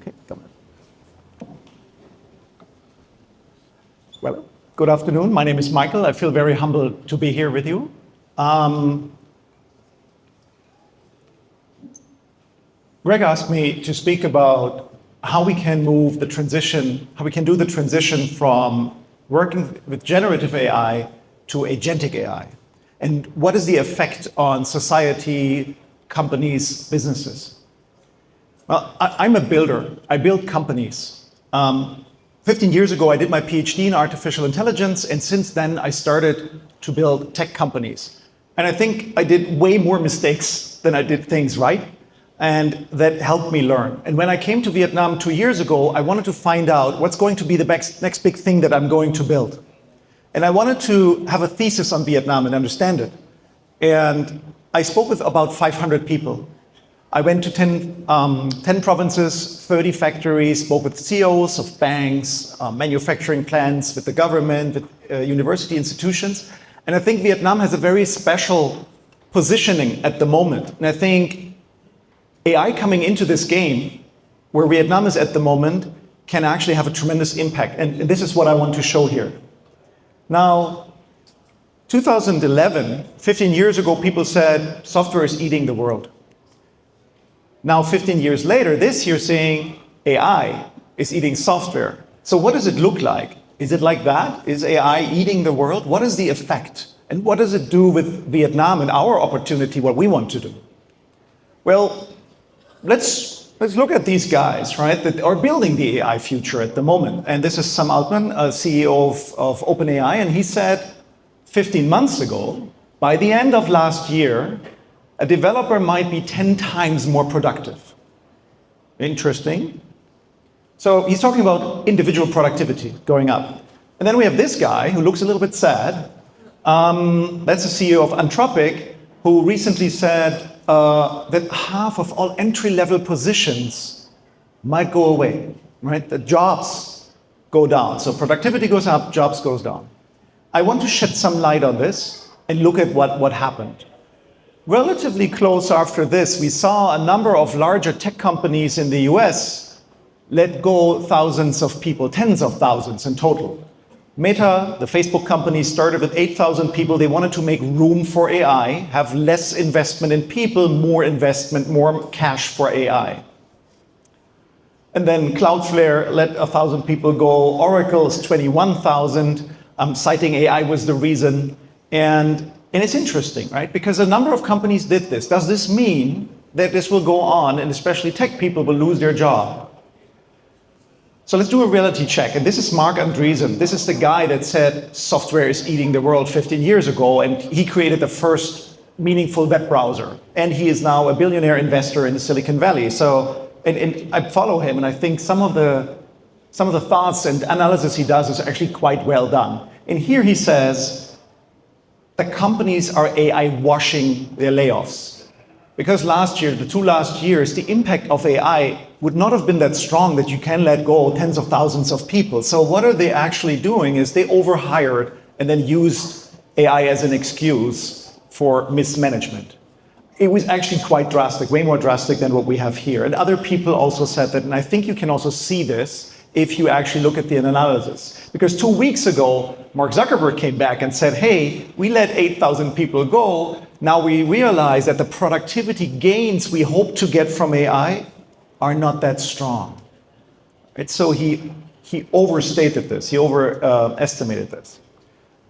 Okay, come on. Well, good afternoon. My name is Michael. I feel very humbled to be here with you. Greg asked me to speak about how we can move the transition, how we can do the transition from working with generative AI to agentic AI. And what is the effect on society, companies, businesses? Well, I'm a builder. I build companies. 15 years ago, I did my PhD in artificial intelligence, and since then, I started to build tech companies. And I think I did way more mistakes than I did things right, and that helped me learn. And when I came to Vietnam 2 years ago, I wanted to find out what's going to be the next big thing that I'm going to build. And I wanted to have a thesis on Vietnam and understand it. And I spoke with about 500 people. I went to 10 provinces, 30 factories, spoke with CEOs of banks, manufacturing plants, with the government, with university institutions. And I think Vietnam has a very special positioning at the moment. And I think AI coming into this game, where Vietnam is at the moment, can actually have a tremendous impact. And this is what I want to show here. Now, 2011, 15 years ago, people said software is eating the world. Now, 15 years later, this year saying AI is eating software. So what does it look like? Is it like that? Is AI eating the world? What is the effect? And what does it do with Vietnam and our opportunity, what we want to do? Well, let's look at these guys, right, that are building the AI future at the moment. And this is Sam Altman, CEO of OpenAI, and he said 15 months ago, by the end of last year, a developer might be 10 times more productive. Interesting. So he's talking about individual productivity going up. And then we have this guy who looks a little bit sad. That's the CEO of Anthropic, who recently said that half of all entry-level positions might go away, right? The jobs go down. So productivity goes up, jobs goes down. I want to shed some light on this and look at what happened. Relatively close after this, we saw a number of larger tech companies in the US let go thousands of people, tens of thousands in total. Meta, the Facebook company, started with 8,000 people. They wanted to make room for AI, have less investment in people, more investment, more cash for AI. And then Cloudflare let 1,000 people go. Oracle's 21,000, citing AI was the reason. And it's interesting, right? Because a number of companies did this. Does this mean that this will go on, and especially tech people will lose their job? So let's do a reality check. And this is Mark Andreessen. This is the guy that said software is eating the world 15 years ago, and he created the first meaningful web browser. And he is now a billionaire investor in the Silicon Valley. So, and I follow him, and I think some of the thoughts and analysis he does is actually quite well done. And here he says, the companies are AI washing their layoffs. Because last year, the 2 last years, the impact of AI would not have been that strong that you can let go tens of thousands of people. So what are they actually doing is they overhired and then used AI as an excuse for mismanagement. It was actually quite drastic, way more drastic than what we have here. And other people also said that, and I think you can also see this if you actually look at the analysis. Because 2 weeks ago, Mark Zuckerberg came back and said, hey, we let 8,000 people go. Now we realize that the productivity gains we hope to get from AI are not that strong. Right? So he overstated this, he overestimated this.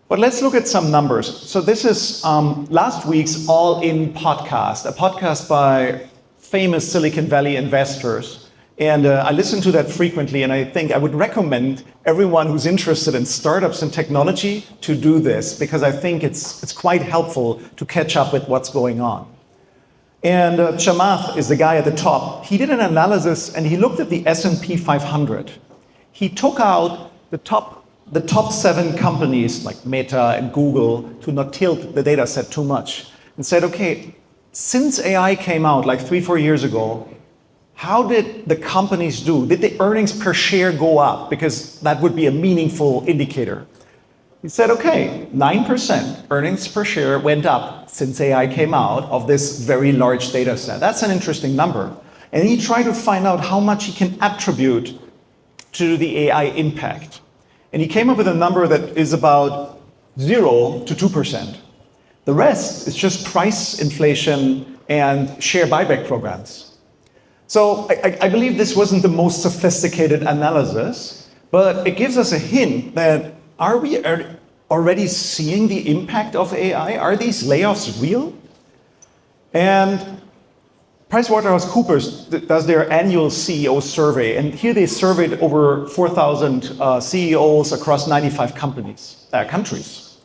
But let's look at some numbers. So this is last week's All In podcast, a podcast by famous Silicon Valley investors. And I listen to that frequently, and I think I would recommend everyone who's interested in startups and technology to do this, because I think it's quite helpful to catch up with what's going on. And Chamath is the guy at the top. He did an analysis, and he looked at the S&P 500. He took out the top 7 companies like Meta and Google to not tilt the data set too much, and said, okay, since AI came out like 3-4 years ago, how did the companies do? Did the earnings per share go up? Because that would be a meaningful indicator. He said, okay, 9% earnings per share went up since AI came out of this very large data set. That's an interesting number. And he tried to find out how much he can attribute to the AI impact. And he came up with a number that is about 0 to 2%. The rest is just price inflation and share buyback programs. So I believe this wasn't the most sophisticated analysis, but it gives us a hint that are we already seeing the impact of AI? Are these layoffs real? And PricewaterhouseCoopers does their annual CEO survey, and here they surveyed over 4,000 CEOs across 95 countries.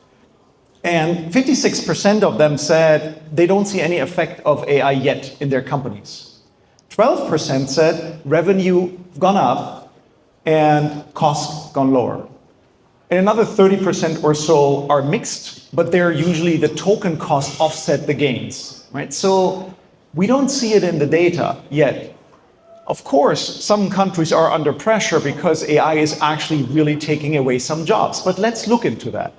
And 56% of them said they don't see any effect of AI yet in their companies. 12% said revenue gone up and costs gone lower. And another 30% or so are mixed, but they're usually the token cost offset the gains, right? So we don't see it in the data yet. Of course, some countries are under pressure because AI is actually really taking away some jobs, but let's look into that.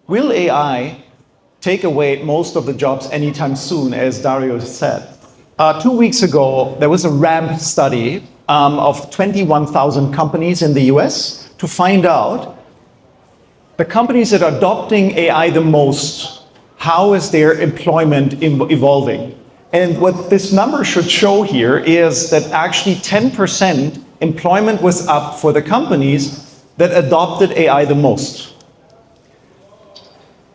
Will AI take away most of the jobs anytime soon, as Dario said? 2 weeks ago, there was a RAMP study of 21,000 companies in the US to find out the companies that are adopting AI the most, how is their employment evolving? And what this number should show here is that actually 10% employment was up for the companies that adopted AI the most.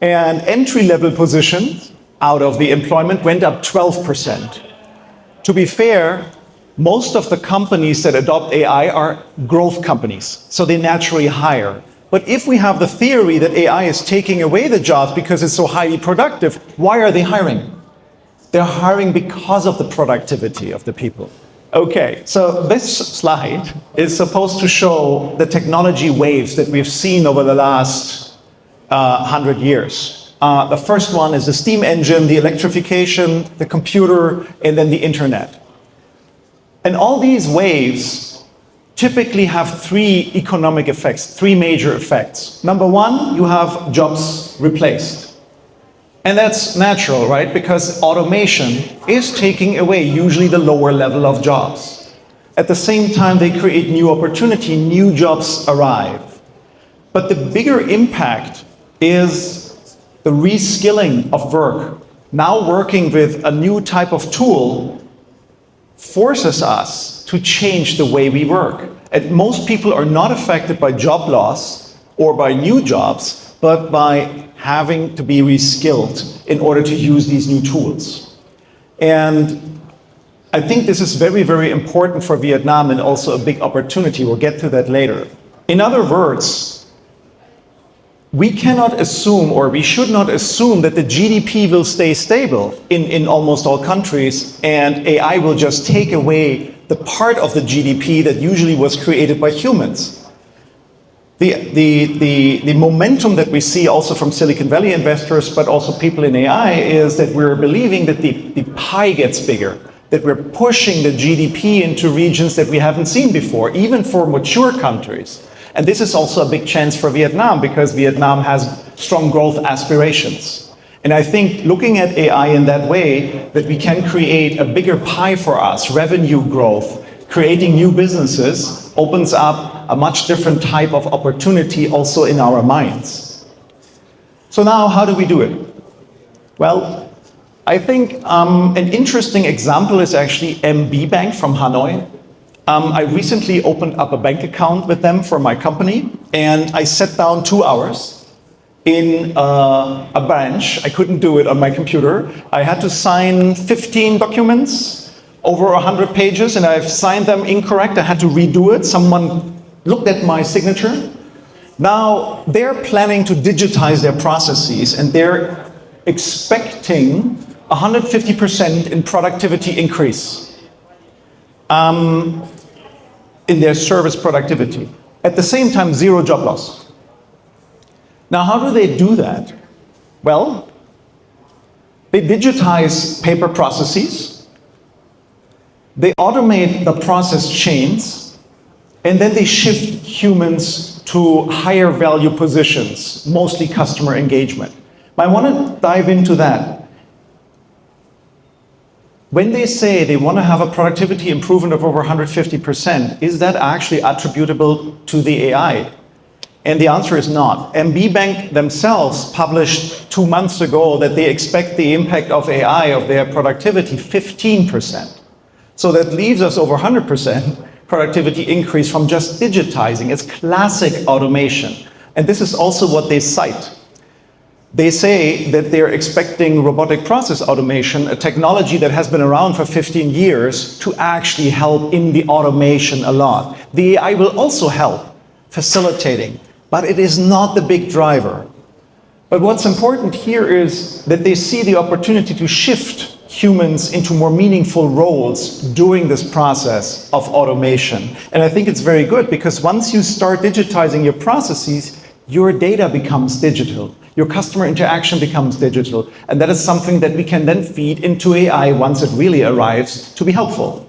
And entry-level positions out of the employment went up 12%. To be fair, most of the companies that adopt AI are growth companies, so they naturally hire. But if we have the theory that AI is taking away the jobs because it's so highly productive, why are they hiring? They're hiring because of the productivity of the people. Okay, so this slide is supposed to show the technology waves that we've seen over the last 100 years. The first one is the steam engine, the electrification, the computer, and then the internet. And all these waves typically have 3 economic effects, 3 major effects. Number 1, you have jobs replaced. And that's natural, right? Because automation is taking away usually the lower level of jobs. At the same time, they create new opportunity, new jobs arrive. But the bigger impact is the reskilling of work. Now working with a new type of tool forces us to change the way we work. And most people are not affected by job loss or by new jobs, but by having to be reskilled in order to use these new tools. And I think this is very, very important for Vietnam and also a big opportunity. We'll get to that later. In other words, we cannot assume, or we should not assume, that the GDP will stay stable in almost all countries and AI will just take away the part of the GDP that usually was created by humans. The momentum that we see also from Silicon Valley investors, but also people in AI, is that we're believing that the pie gets bigger, that we're pushing the GDP into regions that we haven't seen before, even for mature countries. And this is also a big chance for Vietnam because Vietnam has strong growth aspirations. And I think looking at AI in that way, that we can create a bigger pie for us, revenue growth, creating new businesses, opens up a much different type of opportunity also in our minds. So now, how do we do it? Well, I think an interesting example is actually MB Bank from Hanoi. I recently opened up a bank account with them for my company, and I sat down 2 hours in a branch. I couldn't do it on my computer. I had to sign 15 documents, over 100 pages, and I've signed them incorrect. I had to redo it. Someone looked at my signature. Now, they're planning to digitize their processes, and they're expecting 150% in productivity increase. In their service productivity. At the same time, 0 job loss. Now, how do they do that? Well, they digitize paper processes, they automate the process chains, and then they shift humans to higher value positions, mostly customer engagement. But I want to dive into that. when they say they want to have a productivity improvement of over 150%, is that actually attributable to the AI? And the answer is not. MB themselves published 2 months ago that they expect the impact of AI of their productivity 15%. So that leaves us over 100% productivity increase from just digitizing. It's classic automation. And this is also what they cite. They say that they're expecting robotic process automation, a technology that has been around for 15 years, to actually help in the automation a lot. The AI will also help facilitating, but it is not the big driver. But what's important here is that they see the opportunity to shift humans into more meaningful roles during this process of automation. And I think it's very good, because once you start digitizing your processes, your data becomes digital. Your customer interaction becomes digital. And that is something that we can then feed into AI once it really arrives to be helpful.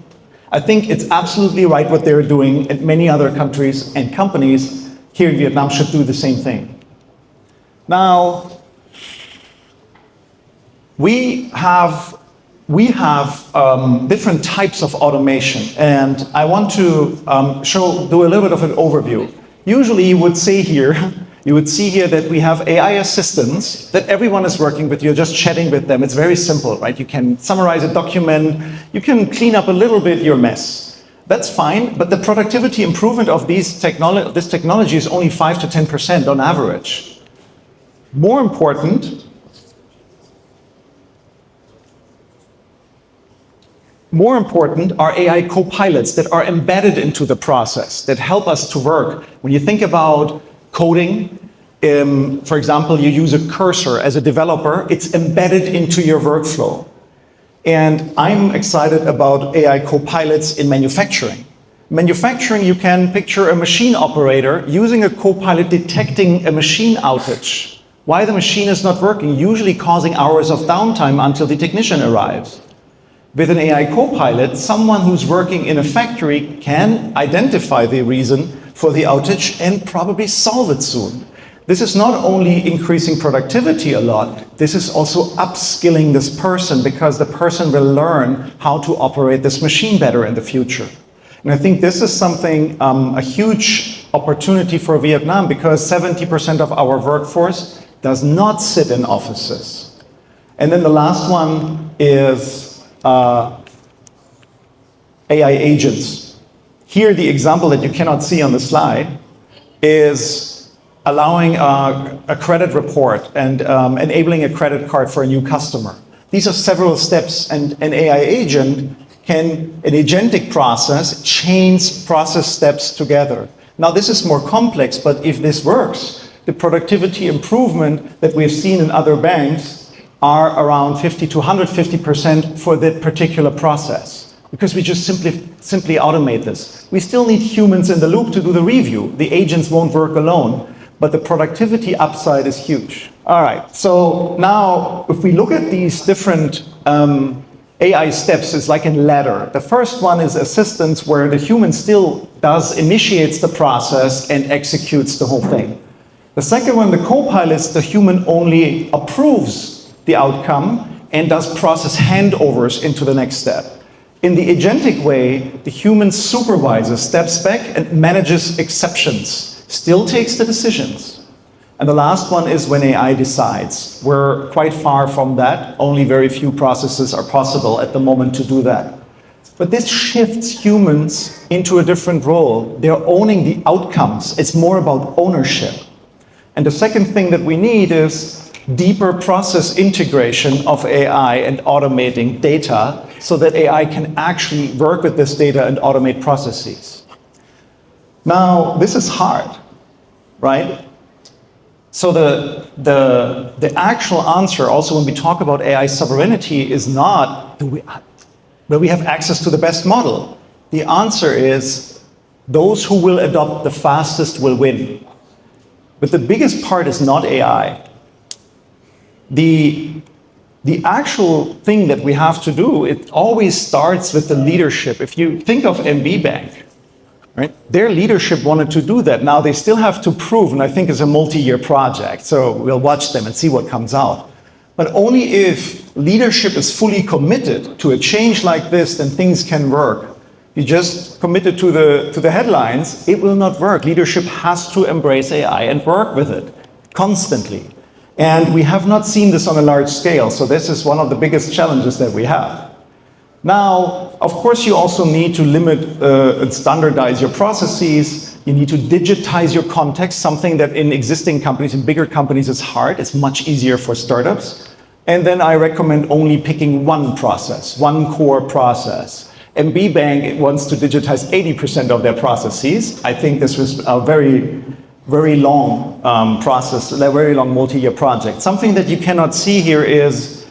I think it's absolutely right what they're doing, and many other countries and companies here in Vietnam should do the same thing. Now, we have different types of automation, and I want to do a little bit of an overview. Usually you would see here that we have AI assistants that everyone is working with. You're just chatting with them. It's very simple, right? You can summarize a document. You can clean up a little bit your mess. That's fine, but the productivity improvement of this technology is only 5 to 10% on average. More important are AI co-pilots that are embedded into the process, that help us to work. When you think about coding, for example, you use a cursor as a developer, it's embedded into your workflow. And I'm excited about AI co-pilots in manufacturing. Manufacturing, you can picture a machine operator using a co-pilot detecting a machine outage. Why the machine is not working, usually causing hours of downtime until the technician arrives. With an AI co-pilot, someone who's working in a factory can identify the reason for the outage and probably solve it soon. This is not only increasing productivity a lot, this is also upskilling this person, because the person will learn how to operate this machine better in the future. And I think this is something, a huge opportunity for Vietnam, because 70% of our workforce does not sit in offices. And then the last one is AI agents. Here, the example that you cannot see on the slide is allowing a credit report and enabling a credit card for a new customer. These are several steps, and an AI agent can, an agentic process, chains process steps together. Now, this is more complex, but if this works, the productivity improvement that we've seen in other banks are around 50 to 150% for that particular process, because we just simply automate this. We still need humans in the loop to do the review. The agents won't work alone, but the productivity upside is huge. All right, so now if we look at these different AI steps, it's like a ladder. The first one is assistance, where the human still initiates the process and executes the whole thing. The second one, the co-pilots, the human only approves the outcome and does process handovers into the next step. In the agentic way, the human supervises, steps back and manages exceptions, still takes the decisions. And the last one is when AI decides. We're quite far from that. Only very few processes are possible at the moment to do that. But this shifts humans into a different role. They're owning the outcomes. It's more about ownership. And the second thing that we need is deeper process integration of AI and automating data, so that AI can actually work with this data and automate processes. Now, this is hard, right? So the actual answer, also when we talk about AI sovereignty, is not will we have access to the best model. The answer is those who will adopt the fastest will win. But the biggest part is not AI. The actual thing that we have to do, it always starts with the leadership. If you think of MB Bank, right? Their leadership wanted to do that. Now they still have to prove, and I think it's a multi-year project, so we'll watch them and see what comes out. But only if leadership is fully committed to a change like this, then things can work. You just committed to the headlines, it will not work. Leadership has to embrace AI and work with it constantly. And we have not seen this on a large scale, so this is one of the biggest challenges that we have. Now, of course, you also need to limit and standardize your processes. You need to digitize your context, something that in existing companies, in bigger companies, is hard. It's much easier for startups. And then I recommend only picking one process, one core process. MB Bank wants to digitize 80% of their processes. I think this was a very long process, a very long multi-year project. Something that you cannot see here is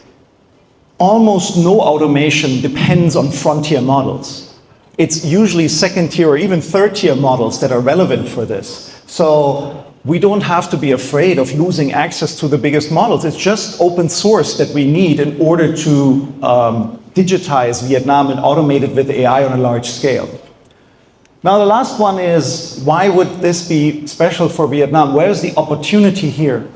almost no automation depends on frontier models. It's usually second-tier or even third-tier models that are relevant for this. So we don't have to be afraid of losing access to the biggest models. It's just open source that we need in order to digitize Vietnam and automate it with AI on a large scale. Now the last one is, why would this be special for Vietnam? Where is the opportunity here?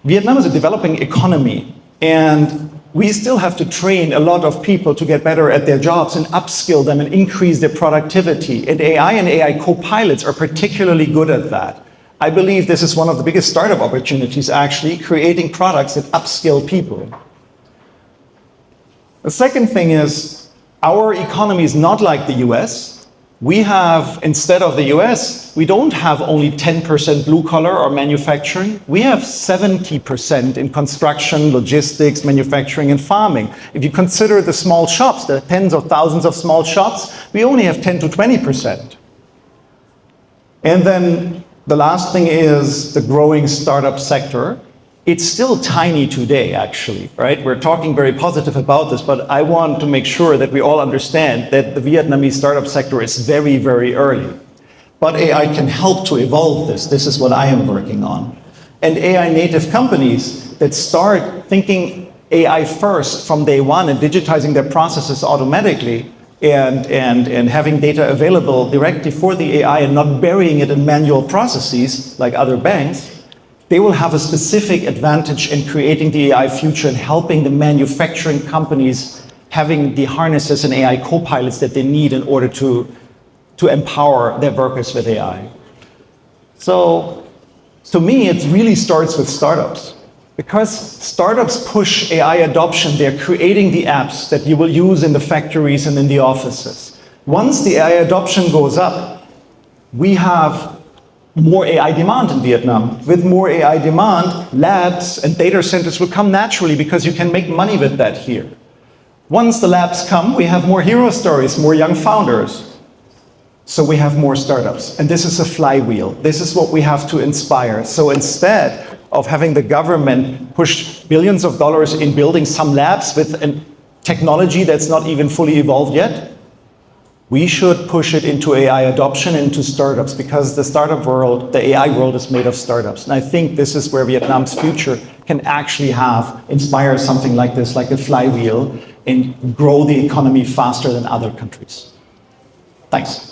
Vietnam is a developing economy, and we still have to train a lot of people to get better at their jobs and upskill them and increase their productivity. And AI co-pilots are particularly good at that. I believe this is one of the biggest startup opportunities, actually, creating products that upskill people. The second thing is, our economy is not like the US. We have, instead of the US, we don't have only 10% blue collar or manufacturing. We have 70% in construction, logistics, manufacturing, and farming. If you consider the small shops, the tens of thousands of small shops, we only have 10 to 20%. And then the last thing is the growing startup sector. It's still tiny today, actually, right? We're talking very positive about this, but I want to make sure that we all understand that the Vietnamese startup sector is very, very early. But AI can help to evolve this. This is what I am working on. And AI native companies that start thinking AI first from day one and digitizing their processes automatically and having data available directly for the AI and not burying it in manual processes like other banks, they will have a specific advantage in creating the AI future and helping the manufacturing companies having the harnesses and AI co-pilots that they need in order to empower their workers with AI. So to me, it really starts with startups. Because startups push AI adoption, they're creating the apps that you will use in the factories and in the offices. Once the AI adoption goes up, we have more AI demand in Vietnam. With more AI demand, labs and data centers will come naturally because you can make money with that here. Once the labs come, we have more hero stories, more young founders. So we have more startups. And this is a flywheel. This is what we have to inspire. So instead of having the government push billions of dollars in building some labs with a technology that's not even fully evolved yet, we should push it into AI adoption and into startups, because the startup world, the AI world, is made of startups. And I think this is where Vietnam's future can actually inspire something like this, like a flywheel, and grow the economy faster than other countries. Thanks.